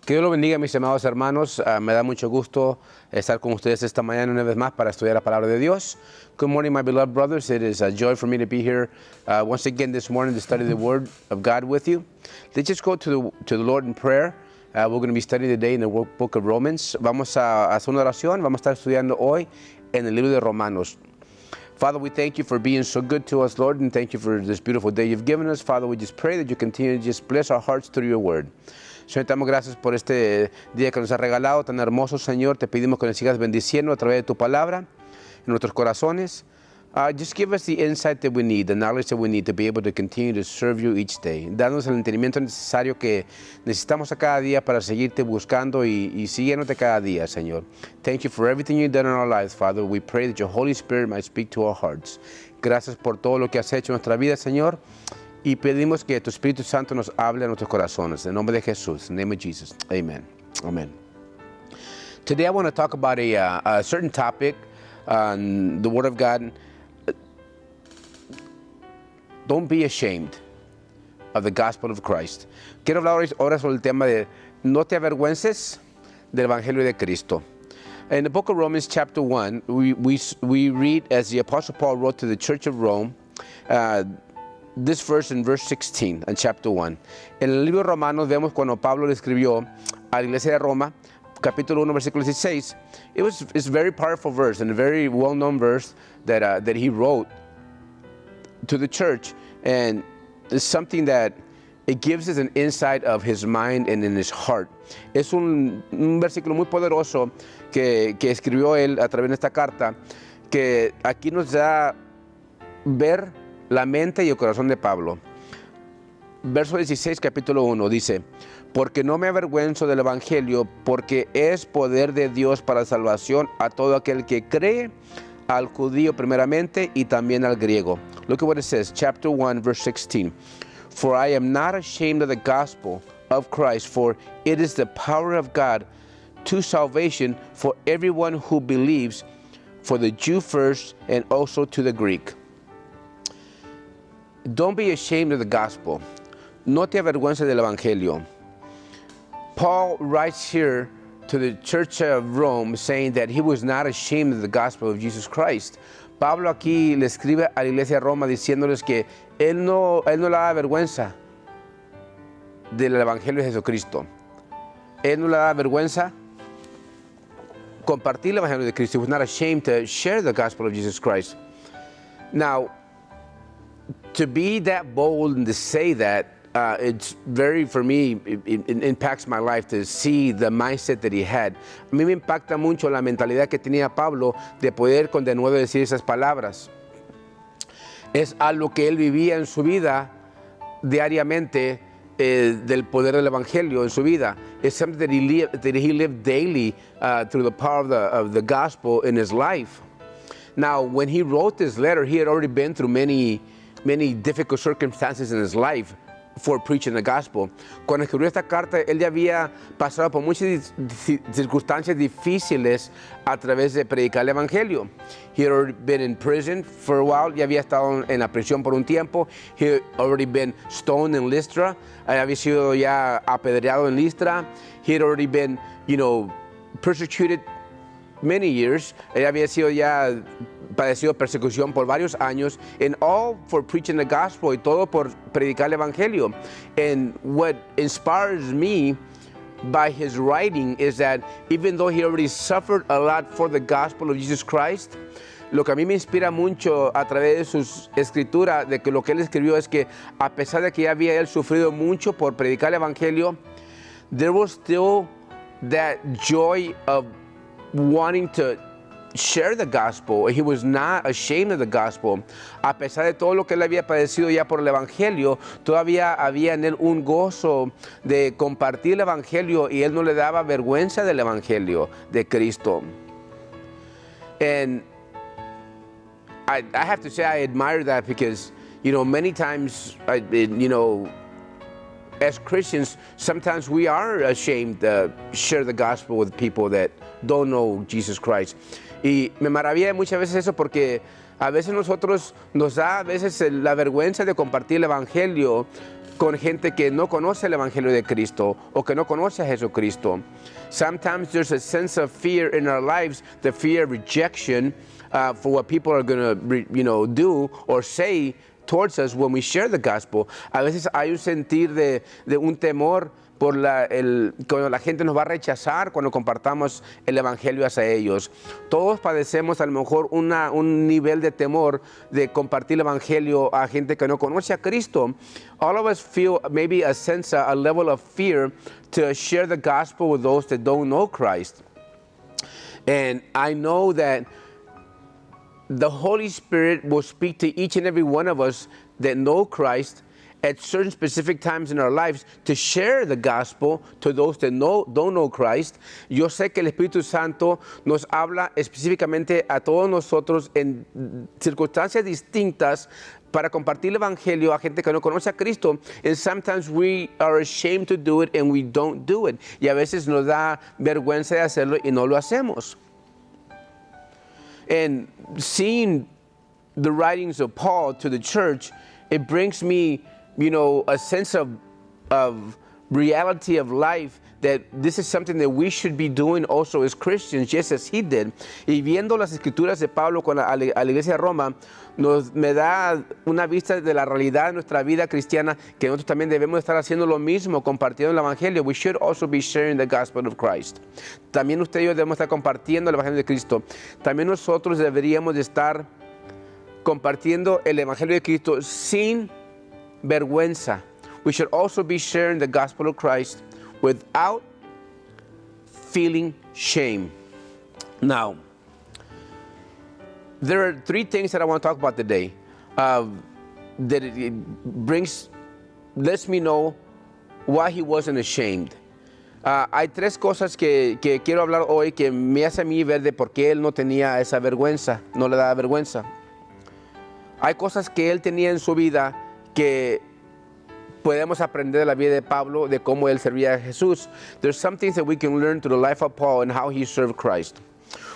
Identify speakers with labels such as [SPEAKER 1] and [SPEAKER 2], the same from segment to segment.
[SPEAKER 1] Que Dios lo bendiga, mis amados hermanos. Me da mucho gusto estar con ustedes esta mañana una vez más para estudiar la palabra de Dios. Good morning, my beloved brothers. It is a joy for me to be here once again this morning to study the Word of God with you. Let's just go to the Lord in prayer. We're going to be studying today in the book of Romans. Vamos a hacer una oración. Vamos a estar estudiando hoy en el libro de Romanos. Father, we thank you for being so good to us, Lord, and thank you for this beautiful day you've given us. Father, we just pray that you continue to just bless our hearts through your word. Señor, te damos gracias por este día que nos has regalado, tan hermoso, Señor. Te pedimos que nos sigas bendiciendo a través de tu palabra en nuestros corazones. Just give us the insight that we need, the knowledge that we need to be able to continue to serve you each day. Danos el entendimiento necesario que necesitamos a cada día para seguirte buscando y siguiéndote cada día, Señor. Thank you for everything you've done in our lives, Father. We pray that your Holy Spirit might speak to our hearts. Gracias por todo lo que has hecho en nuestra vida, Señor. Y pedimos que tu Espíritu Santo nos hable a nuestros corazones. En nombre de Jesús, in the name of Jesus. Amen. Amen. Today I want to talk about a certain topic on the Word of God. Don't be ashamed of the gospel of Christ. Quiero hablar ahora sobre el tema de no te avergüences del Evangelio de Cristo. In the book of Romans chapter 1, we read as the Apostle Paul wrote to the church of Rome, this verse in verse 16 in chapter 1. En el libro de Romanos vemos cuando Pablo le escribió a la iglesia de Roma, capítulo 1, versículo 16. It's a very powerful verse and a very well-known verse that he wrote to the church, and it's something that it gives us an insight of his mind and in his heart. Es un versículo muy poderoso que escribió él a través de esta carta, que aquí nos da ver la mente y el corazón de Pablo. Verso 16, capítulo 1, dice: porque no me avergüenzo del Evangelio, porque es poder de Dios para salvación a todo aquel que cree, al judío primeramente y también al griego. Look at what it says, chapter 1, verse 16. For I am not ashamed of the gospel of Christ, for it is the power of God to salvation for everyone who believes, for the Jew first and also to the Greek. Don't be ashamed of the gospel. No te avergüences del Evangelio. Paul writes here to the church of Rome saying that he was not ashamed of the gospel of Jesus Christ. Pablo aquí le escribe a la iglesia de Roma diciéndoles que él no le da vergüenza del Evangelio de Jesucristo. Él no le da vergüenza compartir el Evangelio de Cristo. He was not ashamed to share the gospel of Jesus Christ. Now, to be that bold and to say that, it's very, for me, it impacts my life to see the mindset that he had. A mí me impacta mucho la mentalidad que tenía Pablo de poder con de nuevo decir esas palabras. Es algo que él vivía en su vida diariamente, del poder del Evangelio en su vida. It's something that he lived daily through the power of the gospel in his life. Now, when he wrote this letter, he had already been through many difficult circumstances in his life for preaching the gospel. Cuando escribió esta carta, él ya había pasado por muchas circunstancias difíciles a través de predicar el evangelio. He had already been in prison for a while. Ya había estado en la prisión por un tiempo. He had already been stoned in Lystra. Había sido ya apedreado en Listra. He had already been, persecuted many years. Él había sido ya padecido persecución por varios años, and all for preaching the gospel, y todo por predicar el evangelio. And what inspires me by his writing is that even though he already suffered a lot for the gospel of Jesus Christ, lo que a mí me inspira mucho a través de sus escrituras, de que lo que él escribió es que a pesar de que ya había él sufrido mucho por predicar el evangelio, there was still that joy of wanting to share the gospel. He was not ashamed of the gospel. A pesar de todo lo que él había padecido ya por el evangelio, todavía había en él un gozo de compartir el evangelio, y él no le daba vergüenza del evangelio de Cristo. And I have to say I admire that, because many times as Christians, sometimes we are ashamed to share the gospel with people that don't know Jesus Christ. Y me maravilla muchas veces eso, porque a veces nosotros nos da la vergüenza de compartir el evangelio con gente que no conoce el Evangelio de Cristo o que no conoce a Jesucristo. Sometimes there's a sense of fear in our lives, the fear of rejection for what people are going to, do or say towards us when we share the gospel. A veces hay un sentir de un temor por cuando la gente nos va a rechazar cuando compartamos el evangelio hacia ellos. Todos padecemos a lo mejor un nivel de temor de compartir el evangelio a gente que no conoce a Cristo. All of us feel maybe a sense, a level of fear to share the gospel with those that don't know Christ. And I know that the Holy Spirit will speak to each and every one of us that know Christ at certain specific times in our lives to share the gospel to those that don't know Christ. Yo sé que el Espíritu Santo nos habla específicamente a todos nosotros en circunstancias distintas para compartir el evangelio a gente que no conoce a Cristo. And sometimes we are ashamed to do it and we don't do it. Y a veces nos da vergüenza de hacerlo y no lo hacemos. And seeing the writings of Paul to the church, it brings me, a sense of reality of life, that this is something that we should be doing also as Christians, just as he did. Y viendo las escrituras de Pablo a la iglesia de Roma, me da una vista de la realidad de nuestra vida cristiana, que nosotros también debemos estar haciendo lo mismo, compartiendo el evangelio. We should also be sharing the gospel of Christ. También usted y yo debemos estar compartiendo el evangelio de Cristo. También nosotros deberíamos de estar compartiendo el evangelio de Cristo sin vergüenza. We should also be sharing the gospel of Christ without feeling shame. Now, there are three things that I want to talk about today that it lets me know why he wasn't ashamed. Hay tres cosas que quiero hablar hoy que me hace a mí ver de por qué él no tenía esa vergüenza, no le daba vergüenza. Hay cosas que él tenía en su vida que podemos aprender de la vida de Pablo, de cómo él servía a Jesús. There's some things that we can learn through the life of Paul and how he served Christ.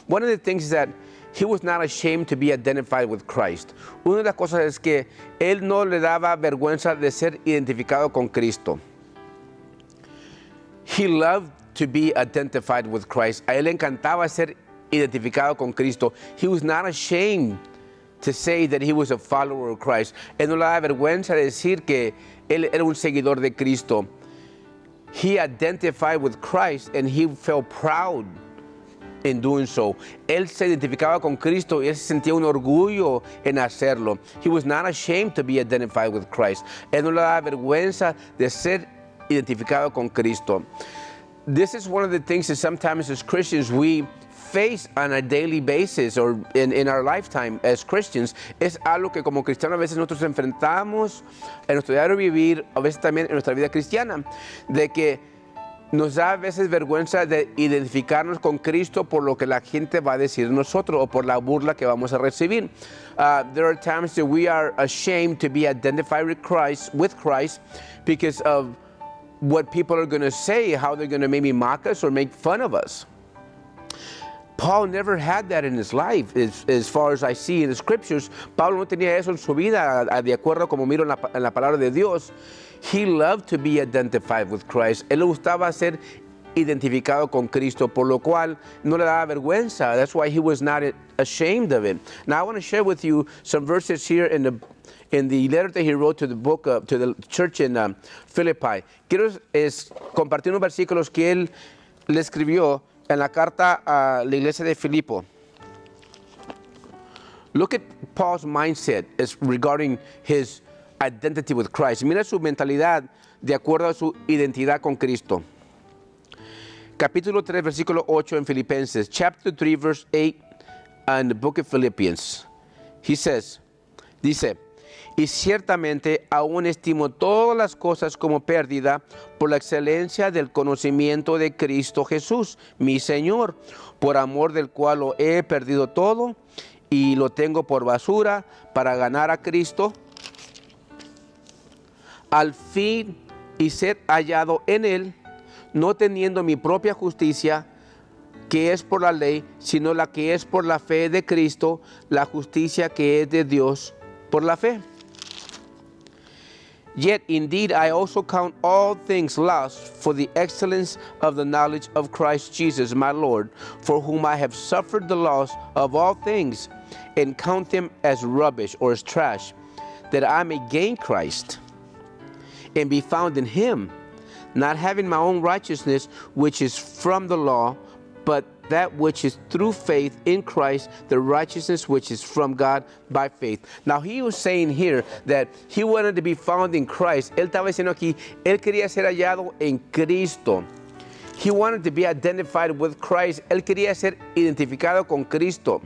[SPEAKER 1] One of the things is that he was not ashamed to be identified with Christ. Una de las cosas es que él no le daba vergüenza de ser identificado con Cristo. He loved to be identified with Christ. A él le encantaba ser identificado con Cristo. He was not ashamed to say that he was a follower of Christ. Él no le da vergüenza de decir que él era un seguidor de Cristo. He identified with Christ and he felt proud in doing so. Él se identificaba con Cristo y él se sentía un orgullo en hacerlo. He was not ashamed to be identified with Christ. Él no le da vergüenza de ser identificado con Cristo. This is one of the things that sometimes as Christians we face on a daily basis or in our lifetime as Christians. Es algo que como cristianos a veces nosotros enfrentamos en nuestro diario vivir, a veces también en nuestra vida cristiana, de que nos da a veces vergüenza de identificarnos con Cristo por lo que la gente va a decir de nosotros o por la burla que vamos a recibir. There are times that we are ashamed to be identified with Christ because of what people are going to say, how they're going to maybe mock us or make fun of us. Paul never had that in his life, as far as I see in the scriptures. Pablo no tenía eso en su vida, de acuerdo como miro en la palabra de Dios. He loved to be identified with Christ. Él le gustaba ser identificado con Cristo, por lo cual no le daba vergüenza. That's why he was not ashamed of it. Now I want to share with you some verses here in the letter that he wrote to the church in Philippi. Quiero compartir unos versículos que él le escribió en la carta a la iglesia de Filipo. Look at Paul's mindset regarding his identity with Christ. Mira su mentalidad de acuerdo a su identidad con Cristo. Capítulo 3, versículo 8 en Filipenses. Chapter 3, verse 8 in the book of Philippians. He says, dice, y ciertamente aún estimo todas las cosas como pérdida por la excelencia del conocimiento de Cristo Jesús, mi Señor, por amor del cual lo he perdido todo y lo tengo por basura para ganar a Cristo, al fin y ser hallado en él, no teniendo mi propia justicia, que es por la ley, sino la que es por la fe de Cristo, la justicia que es de Dios por la fe. Yet indeed I also count all things lost for the excellence of the knowledge of Christ Jesus my Lord, for whom I have suffered the loss of all things, and count them as rubbish or as trash, that I may gain Christ and be found in him, not having my own righteousness which is from the law, but that which is through faith in Christ, the righteousness which is from God by faith. Now he was saying here that he wanted to be found in Christ. Él estaba diciendo aquí, él quería ser hallado en Cristo. He wanted to be identified with Christ. Él quería ser identificado con Cristo.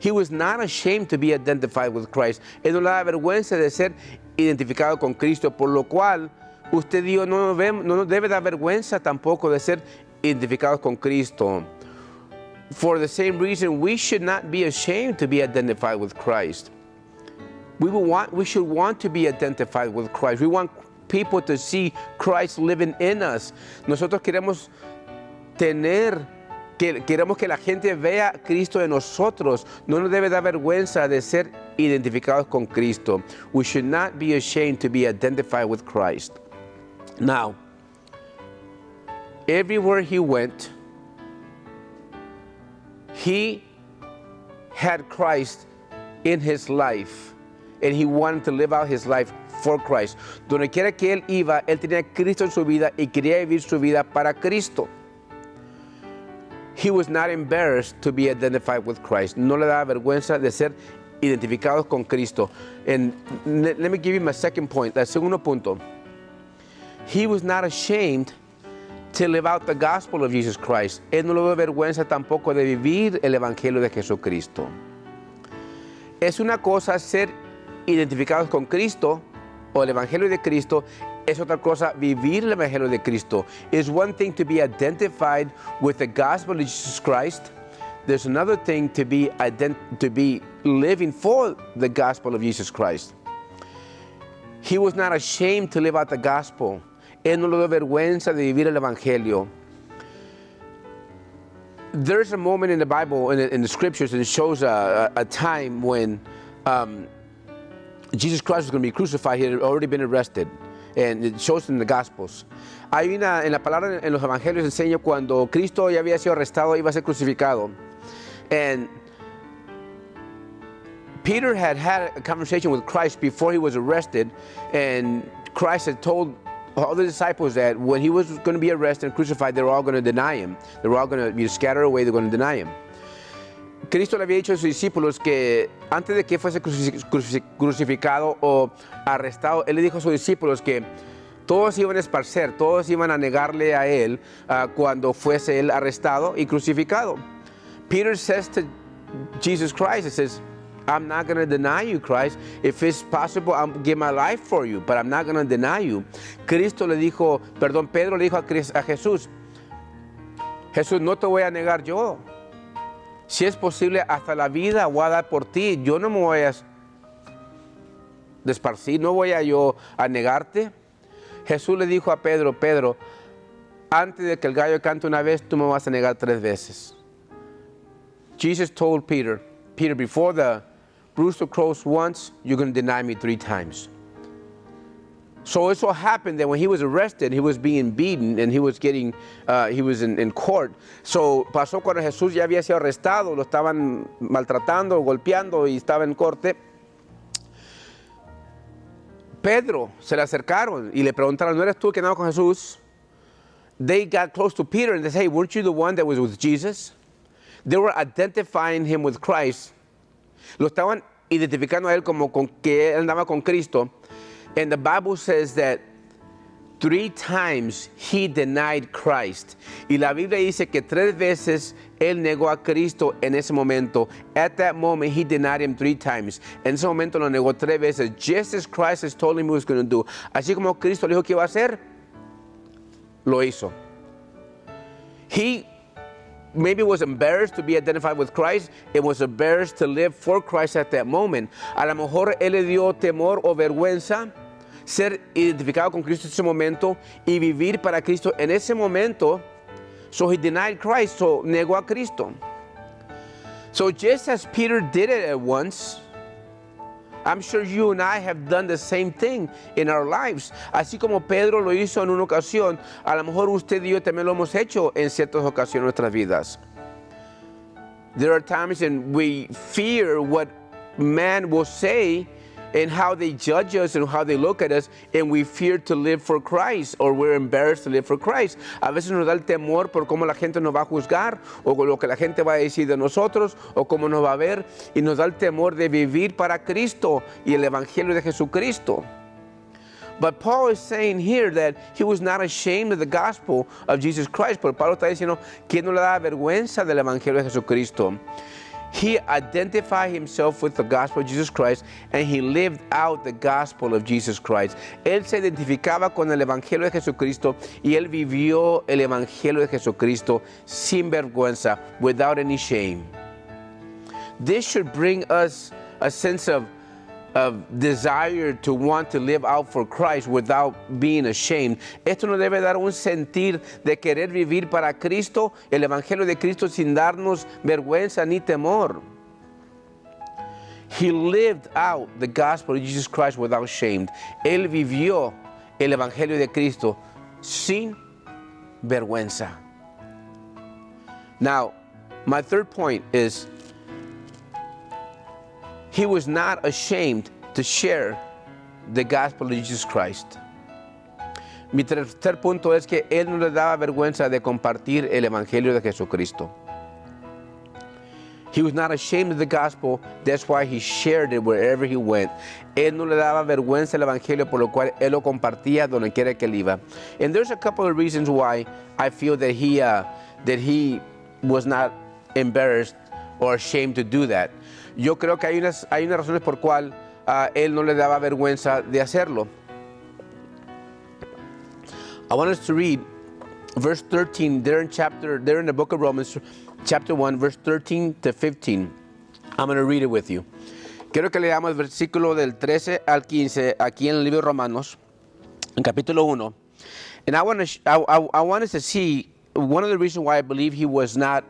[SPEAKER 1] He was not ashamed to be identified with Christ. Él no le da vergüenza de ser identificado con Cristo, por lo cual usted y yo no nos debe dar vergüenza tampoco de ser identificados con Cristo. For the same reason, we should not be ashamed to be identified with Christ. We should want to be identified with Christ. We want people to see Christ living in us. Nosotros queremos que la gente vea a Cristo en nosotros. No nos debe dar vergüenza de ser identificados con Cristo. We should not be ashamed to be identified with Christ. Now, everywhere he went, he had Christ in his life, and he wanted to live out his life for Christ. Donde quiera que él iba, él tenía Cristo en su vida y quería vivir su vida para Cristo. He was not embarrassed to be identified with Christ. No le daba vergüenza de ser identificados con Cristo. And let me give you my second point, el segundo punto. He was not ashamed to live out the gospel of Jesus Christ. Él no le dio vergüenza tampoco de vivir el evangelio de Jesucristo. Es una cosa ser identificados con Cristo o el evangelio de Cristo, es otra cosa vivir el evangelio de Cristo. It's one thing to be identified with the gospel of Jesus Christ. There's another thing to be living for the gospel of Jesus Christ. He was not ashamed to live out the gospel. Él no le dio vergüenza de vivir el evangelio. There's a moment in the Bible, in the scriptures, and it shows a time when Jesus Christ was going to be crucified. He had already been arrested. And it shows in the Gospels. Hay una, en la palabra, en los evangelios enseña cuando Cristo ya había sido arrestado, iba a ser crucificado. And Peter had a conversation with Christ before he was arrested, and Christ had told all the disciples that when he was going to be arrested and crucified, they were all going to deny him. They were all going to be scattered away, they're going to deny him. Cristo le había dicho a sus discípulos que antes de que fuese crucificado o arrestado, él le dijo a sus discípulos que todos iban a esparcer, todos iban a negarle a él cuando fuese él arrestado y crucificado. Peter says to Jesus Christ, he says, I'm not going to deny you, Christ. If it's possible, I'll give my life for you, but I'm not going to deny you. Pedro le dijo a Jesús, Jesús, no te voy a negar yo. Si es posible, hasta la vida voy a dar por ti. Yo no me voy a desparcir, no voy a yo a negarte. Jesús le dijo a Pedro, Pedro, antes de que el gallo cante una vez, tú me vas a negar 3 veces. Jesus told Peter, Peter, before the rooster crows once, you're going to deny me 3 times. So it so happened that when he was arrested, he was being beaten and he was in court. So pasó cuando Jesús ya había sido arrestado, lo estaban maltratando, golpeando y estaba en corte. Pedro se le acercaron y le preguntaron, ¿no eres tú el que andaba con Jesús? They got close to Peter and they said, hey, weren't you the one that was with Jesus? They were identifying him with Christ. Lo estaban identificando a él como con que él andaba con Cristo. And the Bible says that 3 times he denied Christ. Y la Biblia dice que 3 veces él negó a Cristo en ese momento. At that moment, he denied him 3 times. En ese momento lo negó 3 veces, just as Christ has told him he was going to do. Así como Cristo le dijo que iba a hacer, lo hizo. He maybe was embarrassed to be identified with Christ. It was embarrassed to live for Christ at that moment. A lo mejor él le dio temor o vergüenza ser identificado con Cristo en ese momento y vivir para Cristo en ese momento. So he denied Christ, so negó a Cristo. So just as Peter did it at once, I'm sure you and I have done the same thing in our lives. Así como Pedro lo hizo en una ocasión, a lo mejor usted y yo también lo hemos hecho en ciertas ocasiones en nuestras vidas. There are times when we fear what man will say and how they judge us and how they look at us, and we fear to live for Christ, or we're embarrassed to live for Christ. A veces nos da el temor por cómo la gente nos va a juzgar, o lo que la gente va a decir de nosotros, o cómo nos va a ver, y nos da el temor de vivir para Cristo y el Evangelio de Jesucristo. But Paul is saying here that he was not ashamed of the gospel of Jesus Christ. Pero Pablo está diciendo que no le da vergüenza del Evangelio de Jesucristo. He identified himself with the gospel of Jesus Christ, and he lived out the gospel of Jesus Christ. Él se identificaba con el Evangelio de Jesucristo y él vivió el Evangelio de Jesucristo sin vergüenza, without any shame. This should bring us a sense of desire to want to live out for Christ without being ashamed. Esto nos debe dar un sentir de querer vivir para Cristo, el Evangelio de Cristo, sin darnos vergüenza ni temor. He lived out the gospel of Jesus Christ without shame. Él vivió el Evangelio de Cristo sin vergüenza. Now, my third point is, he was not ashamed to share the gospel of Jesus Christ. Mi tercer punto es que él no le daba vergüenza de compartir el evangelio de Jesucristo. He was not ashamed of the gospel, that's why he shared it wherever he went. Él no le daba vergüenza el evangelio, por lo cual él lo compartía donde quiera que él iba. And there's a couple of reasons why I feel that he was not embarrassed or ashamed to do that. Yo creo que hay unas razones por cual él no le daba vergüenza de hacerlo. I want us to read verse 13 there in the book of Romans, chapter 1, verse 13 to 15. I'm going to read it with you. Quiero que leamos el versículo del 13 al 15 aquí en el libro de Romanos, en capítulo 1. And I want us to see one of the reasons why I believe he was not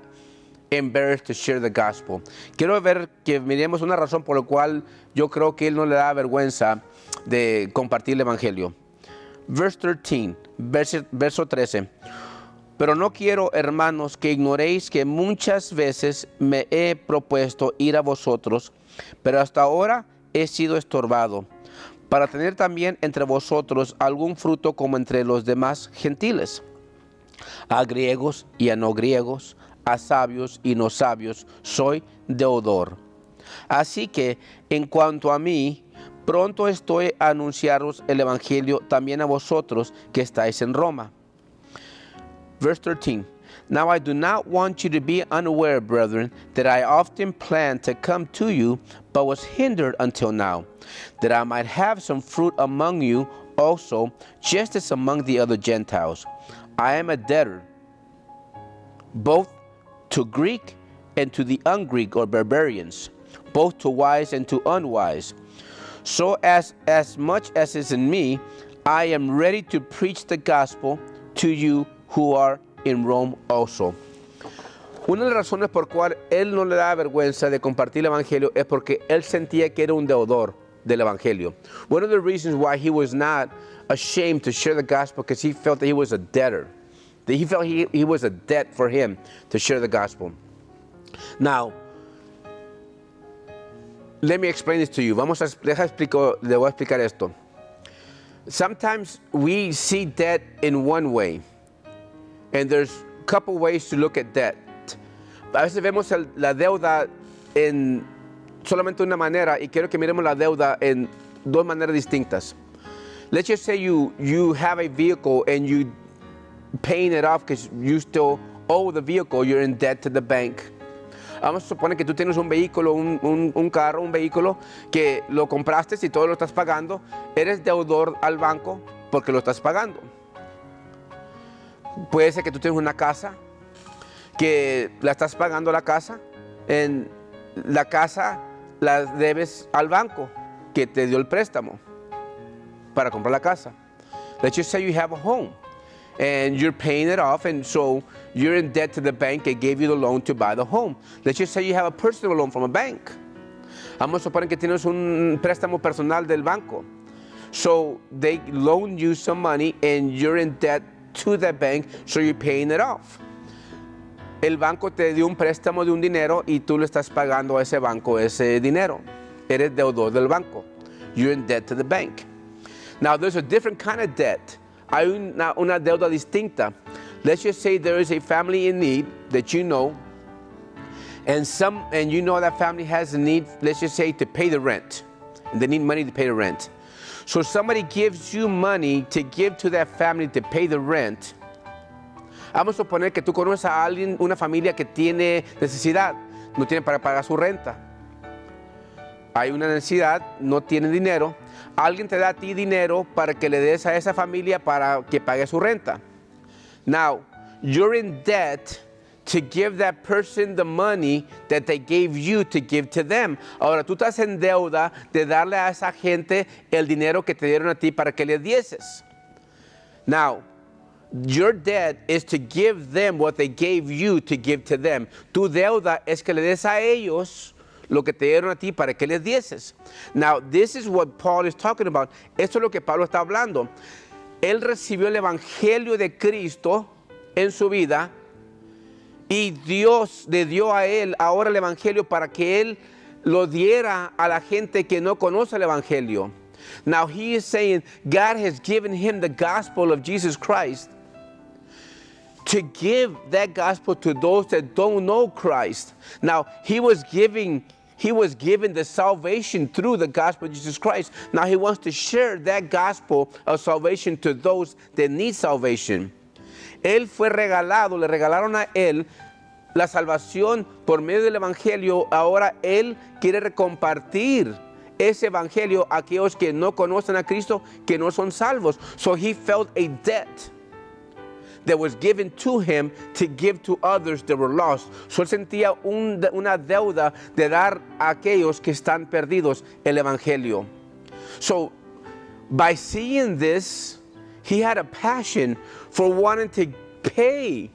[SPEAKER 1] embarrassed to share the gospel. Quiero ver que miremos una razón por la cual yo creo que él no le da vergüenza de compartir el evangelio. Verse 13, verso 13. Pero no quiero, hermanos, que ignoréis que muchas veces me he propuesto ir a vosotros, pero hasta ahora he sido estorbado, para tener también entre vosotros algún fruto como entre los demás gentiles, a griegos y a no griegos, a sabios y no sabios, soy deudor. Así que, en cuanto a mí, pronto estoy a anunciaros el evangelio también a vosotros que estáis en Roma. Verse 13. Now I do not want you to be unaware, brethren, that I often planned to come to you, but was hindered until now, that I might have some fruit among you also, just as among the other Gentiles. I am a debtor, both to Greek and to the un-Greek or barbarians, both to wise and to unwise. So as much as is in me, I am ready to preach the gospel to you who are in Rome also. Una de las razones por cual él no le daba vergüenza de compartir el evangelio es porque él sentía que era un deudor del evangelio. One of the reasons why he was not ashamed to share the gospel, because he felt that he was a debtor. That he felt he was a debt for him to share the gospel. Now, let me explain this to you. Le voy a explicar esto. Sometimes we see debt in one way, and there's a couple ways to look at debt. A veces vemos la deuda en solamente una manera, y quiero que miremos la deuda en dos maneras distintas. Let's just say you have a vehicle and you paying it off because you still owe the vehicle, you're in debt to the bank. Vamos a suponer que tú tienes un vehículo, un carro, un vehículo que lo compraste y todo lo estás pagando. Eres deudor al banco porque lo estás pagando. Puede ser que tú tienes una casa que la estás pagando la casa. En la casa la debes al banco que te dio el préstamo para comprar la casa. Let's just say you have a home and you're paying it off, and so you're in debt to the bank that gave you the loan to buy the home. Let's just say you have a personal loan from a bank. Vamos a suponer que tienes un préstamo personal del banco. So they loan you some money and you're in debt to that bank, so you're paying it off. El banco te dio un préstamo de un dinero y tú le estás pagando a ese banco ese dinero. Eres deudor del banco. You're in debt to the bank. Now there's a different kind of debt. Hay una deuda distinta. Let's just say there is a family in need that you know, and you know that family has a need, let's just say, to pay the rent. And they need money to pay the rent. So somebody gives you money to give to that family to pay the rent. Vamos a suponer que tú conoces a alguien, una familia que tiene necesidad, no tiene para pagar su renta. Hay una necesidad, no tiene dinero. Alguien te da a ti dinero para que le des a esa familia para que pague su renta. Now, you're in debt to give that person the money that they gave you to give to them. Ahora, tú estás en deuda de darle a esa gente el dinero que te dieron a ti para que le dieses. Now, your debt is to give them what they gave you to give to them. Tu deuda es que le des a ellos lo que te dieron a ti para que les dieses. Now, this is what Paul is talking about. Esto es lo que Pablo está hablando. Él recibió el evangelio de Cristo en su vida y Dios le dio a él ahora el evangelio para que él lo diera a la gente que no conoce el evangelio. Now he is saying God has given him the gospel of Jesus Christ to give that gospel to those that don't know Christ. Now he was given the salvation through the gospel of Jesus Christ. Now he wants to share that gospel of salvation to those that need salvation. Él fue regalado, le regalaron a él la salvación por medio del evangelio. Ahora él quiere compartir ese evangelio a aquellos que no conocen a Cristo, que no son salvos. So he felt a debt that was given to him to give to others that were lost. So él sentía una deuda de dar a aquellos que están perdidos el evangelio. So by seeing this, he had a passion for wanting to pay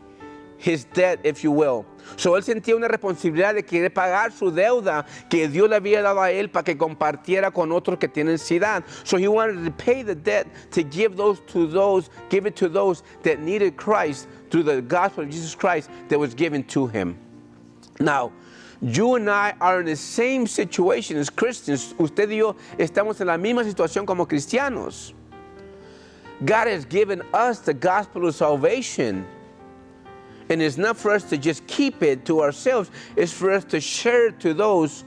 [SPEAKER 1] his debt, if you will. So él sentía una responsabilidad de querer pagar su deuda que Dios le había dado a él para que compartiera con otros que tienen necesidad. So he wanted to pay the debt to give it to those that needed Christ through the gospel of Jesus Christ that was given to him. Now, you and I are in the same situation as Christians. Usted y yo estamos en la misma situación como cristianos. God has given us the gospel of salvation. And it's not for us to just keep it to ourselves. It's for us to share it to those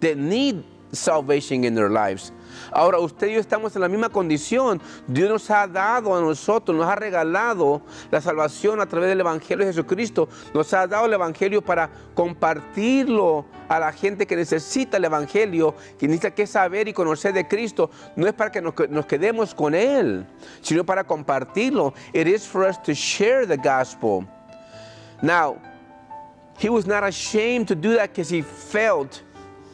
[SPEAKER 1] that need salvation in their lives. Ahora, usted y yo estamos en la misma condición. Dios nos ha dado a nosotros, nos ha regalado la salvación a través del Evangelio de Jesucristo. Nos ha dado el Evangelio para compartirlo a la gente que necesita el Evangelio, que necesita que saber y conocer de Cristo. No es para que nos quedemos con Él, sino para compartirlo. It is for us to share the gospel. Now, he was not ashamed to do that because he felt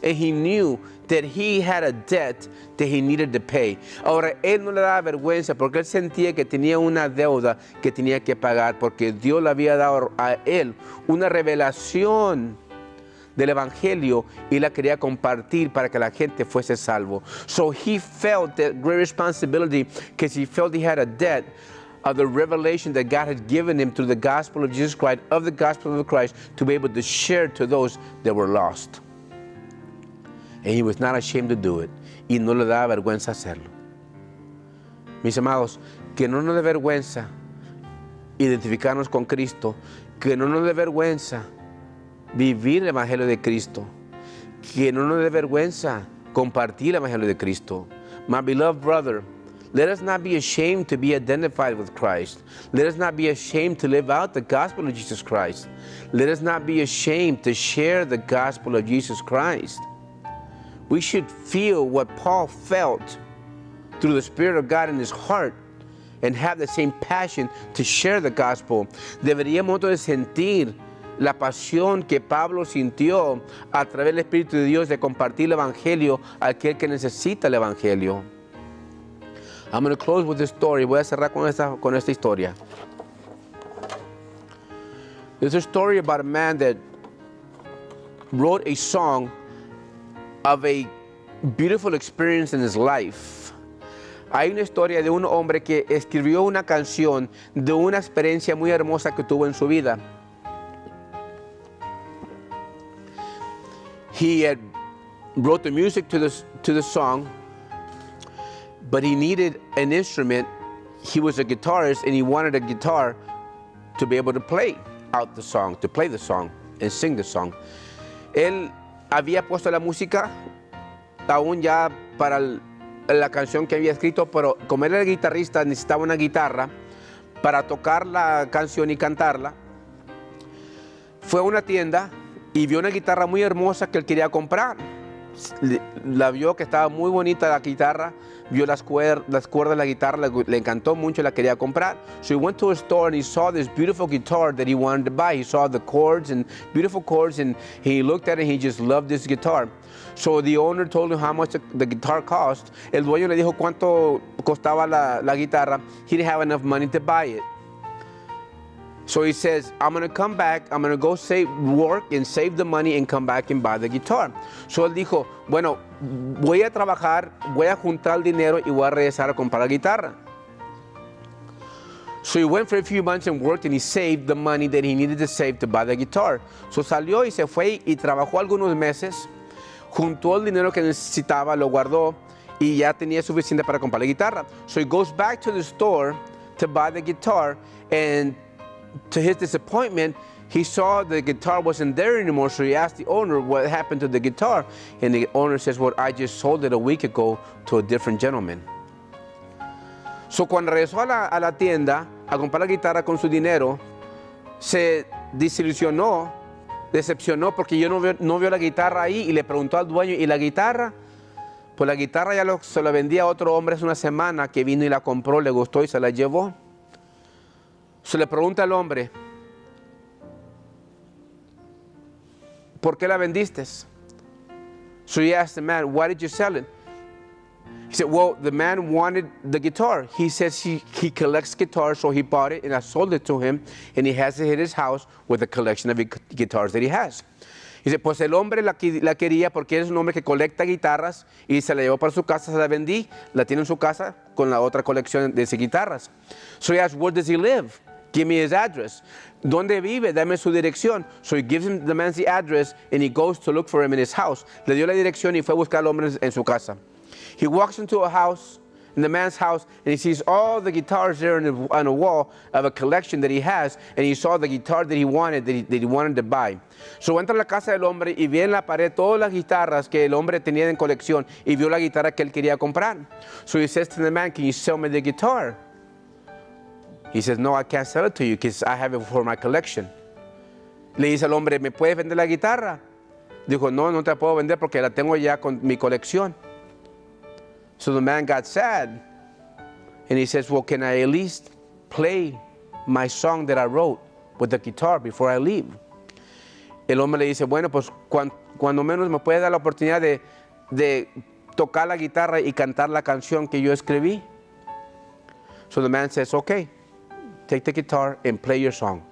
[SPEAKER 1] and he knew that he had a debt that he needed to pay. Ahora, él no le daba vergüenza porque él sentía que tenía una deuda que tenía que pagar porque Dios le había dado a él una revelación del evangelio y la quería compartir para que la gente fuese salvo. So he felt that great responsibility because he felt he had a debt of the revelation that God had given him through the gospel of Jesus Christ, of the gospel of Christ, to be able to share to those that were lost. And he was not ashamed to do it. Y no le daba vergüenza hacerlo. Mis amados, que no nos dé vergüenza identificarnos con Cristo, que no nos dé vergüenza vivir el evangelio de Cristo, que no nos dé vergüenza compartir el evangelio de Cristo. My beloved brother, let us not be ashamed to be identified with Christ. Let us not be ashamed to live out the gospel of Jesus Christ. Let us not be ashamed to share the gospel of Jesus Christ. We should feel what Paul felt through the Spirit of God in his heart and have the same passion to share the gospel. Deberíamos de sentir la pasión que Pablo sintió a través del Espíritu de Dios de compartir el evangelio a aquel que necesita el evangelio. I'm going to close with this story. Voy a cerrar con esta historia. There's a story about a man that wrote a song of a beautiful experience in his life. Hay una historia de un hombre que escribió una canción de una experiencia muy hermosa que tuvo en su vida. He had wrote the music to the song, but he needed an instrument. He was a guitarist and he wanted a guitar to be able to play out the song, to play the song and sing the song. Él había puesto la música aún ya para la canción que había escrito, pero como él era guitarrista necesitaba una guitarra para tocar la canción y cantarla. Fue a una tienda y vio una guitarra muy hermosa que él quería comprar. La vio que estaba muy bonita la guitarra, vio las cuerdas de la guitarra, le encantó mucho, la quería comprar. So he went to a store and he saw this beautiful guitar that he wanted to buy. He saw the chords and beautiful chords, and he looked at it and he just loved this guitar. So the owner told him how much the guitar cost. El dueño le dijo cuánto costaba la guitarra. He didn't have enough money to buy it. So he says, I'm going to come back, I'm going to go work and save the money and come back and buy the guitar. So él dijo, bueno, voy a trabajar, voy a juntar el dinero y voy a regresar a comprar la guitarra. So he went for a few months and worked and he saved the money that he needed to save to buy the guitar. So salió y se fue y trabajó algunos meses, juntó el dinero que necesitaba, lo guardó y ya tenía suficiente para comprar la guitarra. So he goes back to the store to buy the guitar, and to his disappointment, he saw the guitar wasn't there anymore, so he asked the owner what happened to the guitar, and the owner says, well, I just sold it a week ago to a different gentleman. So cuando regresó a la tienda a comprar la guitarra con su dinero, se desilusionó, decepcionó porque no vio la guitarra ahí, y le preguntó al dueño, ¿y la guitarra? Pues la guitarra ya se la vendía a otro hombre hace una semana, que vino y la compró, le gustó y se la llevó. Se le pregunta al hombre, ¿por qué la vendiste? So he asked the man, why did you sell it? He said, well, the man wanted the guitar. He says he collects guitars, so he bought it and I sold it to him, and he has it in his house with a collection of guitars that he has. Dice, pues el hombre la quería porque es un hombre que colecta guitarras y se la llevó para su casa, se la vendí, la tiene en su casa con la otra colección de guitarras. So he asked, where does he live? Give me his address. ¿Dónde vive? Dame su dirección. So he gives him the man's the address and he goes to look for him in his house. Le dio la dirección y fue a buscar al hombre en su casa. He walks into a house, in the man's house, and he sees all the guitars there on a wall of a collection that he has, and he saw the guitar that he wanted, that he wanted to buy. So entra a la casa del hombre y ve en la pared todas las guitarras que el hombre tenía en colección y vio la guitarra que él quería comprar. So he says to the man, can you sell me the guitar? He says, no, I can't sell it to you because I have it for my collection. Le dice al hombre, ¿me puedes vender la guitarra? Dijo, no, no te la puedo vender porque la tengo ya con mi colección. So the man got sad. And he says, well, can I at least play my song that I wrote with the guitar before I leave? El hombre le dice, bueno, pues cuando menos me puede dar la oportunidad de tocar la guitarra y cantar la canción que yo escribí. So the man says, okay. Take the guitar and play your song.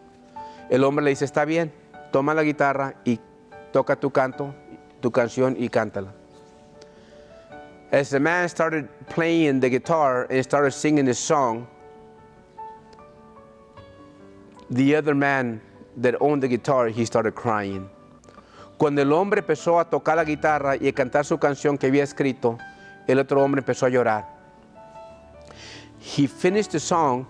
[SPEAKER 1] El hombre le dice, está bien, toma la guitarra y toca tu canción y cántala. As the man started playing the guitar and started singing his song, the other man that owned the guitar, he started crying. Cuando el hombre empezó a tocar la guitarra y a cantar su canción que había escrito, el otro hombre empezó a llorar. He finished the song,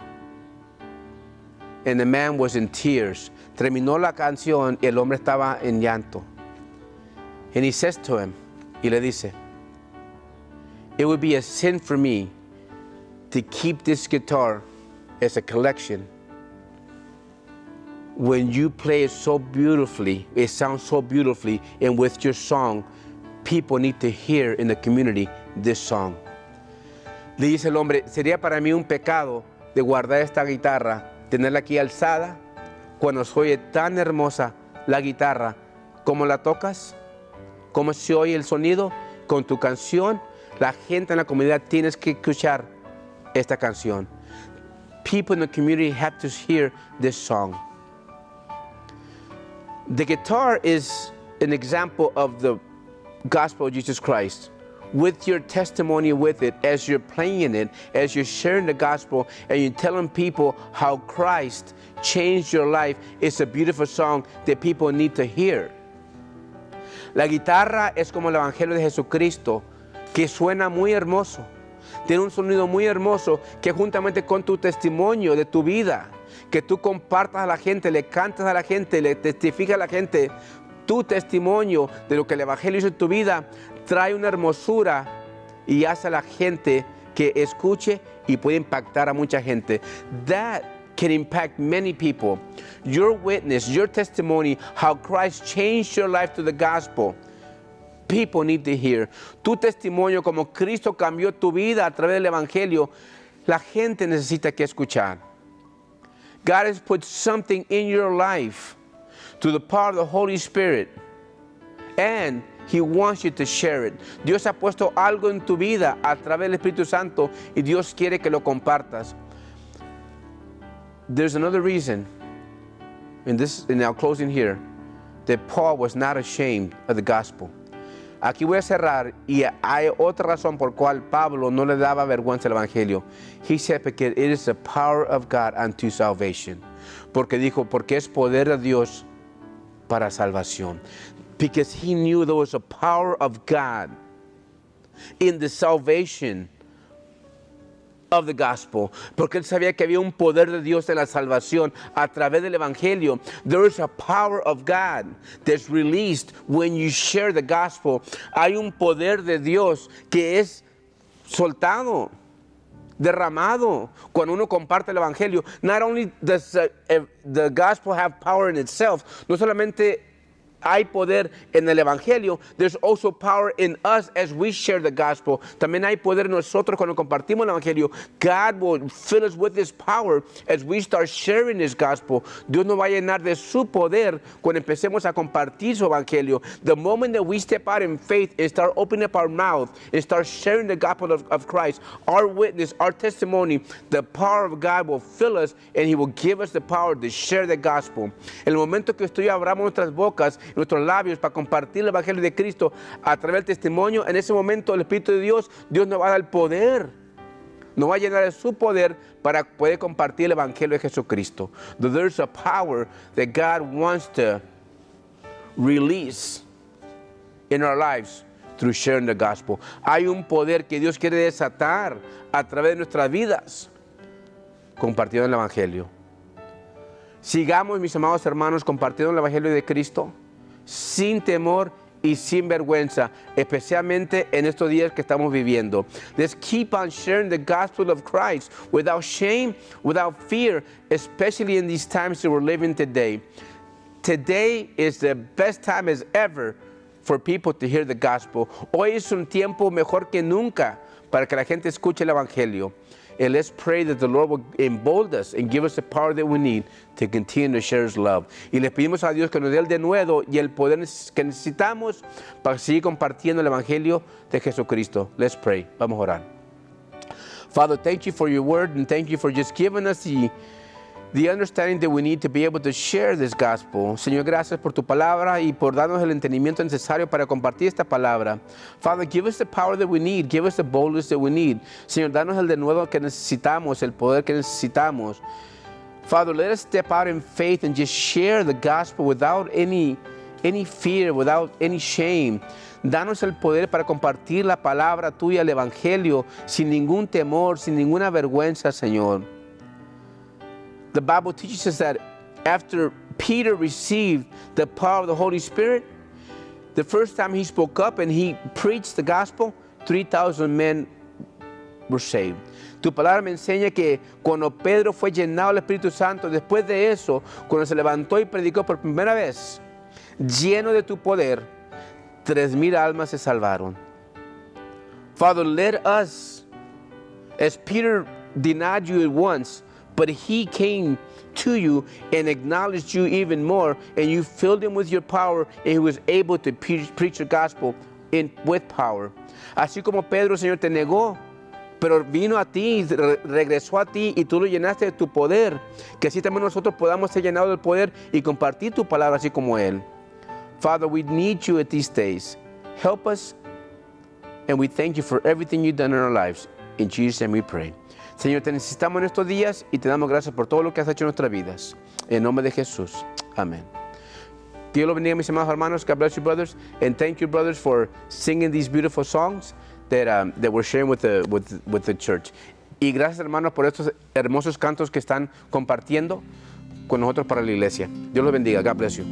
[SPEAKER 1] and the man was in tears. Terminó la canción y el hombre estaba en llanto. And he says to him, y le dice, it would be a sin for me to keep this guitar as a collection when you play it so beautifully, it sounds so beautifully, and with your song, people need to hear in the community this song. Le dice el hombre, sería para mí un pecado de guardar esta guitarra, tenerla aquí alzada, cuando se oye tan hermosa la guitarra, como la tocas, cómo se oye el sonido con tu canción. La gente en la comunidad tienes que escuchar esta canción. People in the community have to hear this song. The guitar is an example of the gospel of Jesus Christ, with your testimony with it, as you're playing it, as you're sharing the gospel, and you're telling people how Christ changed your life, it's a beautiful song that people need to hear. La guitarra es como el Evangelio de Jesucristo, que suena muy hermoso. Tiene un sonido muy hermoso que juntamente con tu testimonio de tu vida, que tú compartas a la gente, le cantas a la gente, le testificas a la gente tu testimonio de lo que el Evangelio hizo en tu vida, trae una hermosura y hace a la gente que escuche y puede impactar a mucha gente. That can impact many people. Your witness, your testimony, how Christ changed your life to the gospel. People need to hear. Tu testimonio, como Cristo cambió tu vida a través del Evangelio, la gente necesita que escuchar. God has put something in your life through the power of the Holy Spirit, and He wants you to share it. Dios ha puesto algo en tu vida a través del Espíritu Santo y Dios quiere que lo compartas. There's another reason, in our closing here, that Paul was not ashamed of the gospel. Aquí voy a cerrar y hay otra razón por cual Pablo no le daba vergüenza al Evangelio. He said, because it is the power of God unto salvation. Porque dijo, porque es poder de Dios para salvación. Because he knew there was a power of God in the salvation of the gospel. Porque él sabía que había un poder de Dios en la salvación a través del Evangelio. There is a power of God that's released when you share the gospel. Hay un poder de Dios que es soltado, derramado cuando uno comparte el Evangelio. Not only does the gospel have power in itself, no solamente hay poder en el Evangelio, there's also power in us as we share the gospel. También hay poder en nosotros cuando compartimos el Evangelio. God will fill us with His power as we start sharing His gospel. Dios nos va a llenar de su poder cuando empecemos a compartir su Evangelio. The moment that we step out in faith and start opening up our mouth and start sharing the gospel of Christ, our witness, our testimony, the power of God will fill us and He will give us the power to share the gospel. El momento que usted y yo abramos nuestras bocas, nuestros labios para compartir el Evangelio de Cristo a través del testimonio, en ese momento el Espíritu de Dios nos va a dar el poder, nos va a llenar de su poder para poder compartir el Evangelio de Jesucristo. There's a power that God wants to release in our lives through sharing the gospel. Hay un poder que Dios quiere desatar a través de nuestras vidas compartiendo el Evangelio. Sigamos, mis amados hermanos, compartiendo el Evangelio de Cristo sin temor y sin vergüenza, especialmente en estos días que estamos viviendo. Let's keep on sharing the gospel of Christ without shame, without fear, especially in these times that we're living today. Today is the best time as ever for people to hear the gospel. Hoy es un tiempo mejor que nunca para que la gente escuche el Evangelio. And let's pray that the Lord will embolden us and give us the power that we need to continue to share His love. Y le pedimos a Dios que nos dé el denuedo y el poder que necesitamos para seguir compartiendo el Evangelio de Jesucristo. Let's pray. Vamos a orar. Father, thank you for your word and thank you for just giving us the understanding that we need to be able to share this gospel. Señor, gracias por tu palabra y por darnos el entendimiento necesario para compartir esta palabra. Father, give us the power that we need. Give us the boldness that we need. Señor, danos el denuedo que necesitamos, el poder que necesitamos. Father, let us step out in faith and just share the gospel without any fear, without any shame. Danos el poder para compartir la palabra tuya, el evangelio, sin ningún temor, sin ninguna vergüenza, Señor. The Bible teaches us that after Peter received the power of the Holy Spirit, the first time he spoke up and he preached the gospel, 3,000 men were saved. Tu palabra me enseña que cuando Pedro fue llenado del Espíritu Santo, después de eso, cuando se levantó y predicó por primera vez, lleno de tu poder, 3,000 almas se salvaron. Father, let us, as Peter denied you at once, but he came to you and acknowledged you even more, and you filled him with your power, and he was able to preach the gospel with power. Así como Pedro, Señor, te negó, pero vino a ti, regresó a ti y tú lo llenaste de tu poder, que así también nosotros podamos ser llenados del poder y compartir tu palabra así como él. Father, we need you at these days. Help us, and we thank you for everything you've done in our lives. In Jesus' name we pray. Señor, te necesitamos en estos días y te damos gracias por todo lo que has hecho en nuestras vidas. En nombre de Jesús. Amén. Dios los bendiga, mis amados hermanos. God bless you, brothers. And thank you, brothers, for singing these beautiful songs that we're sharing with the church. Y gracias, hermanos, por estos hermosos cantos que están compartiendo con nosotros para la iglesia. Dios los bendiga. God bless you.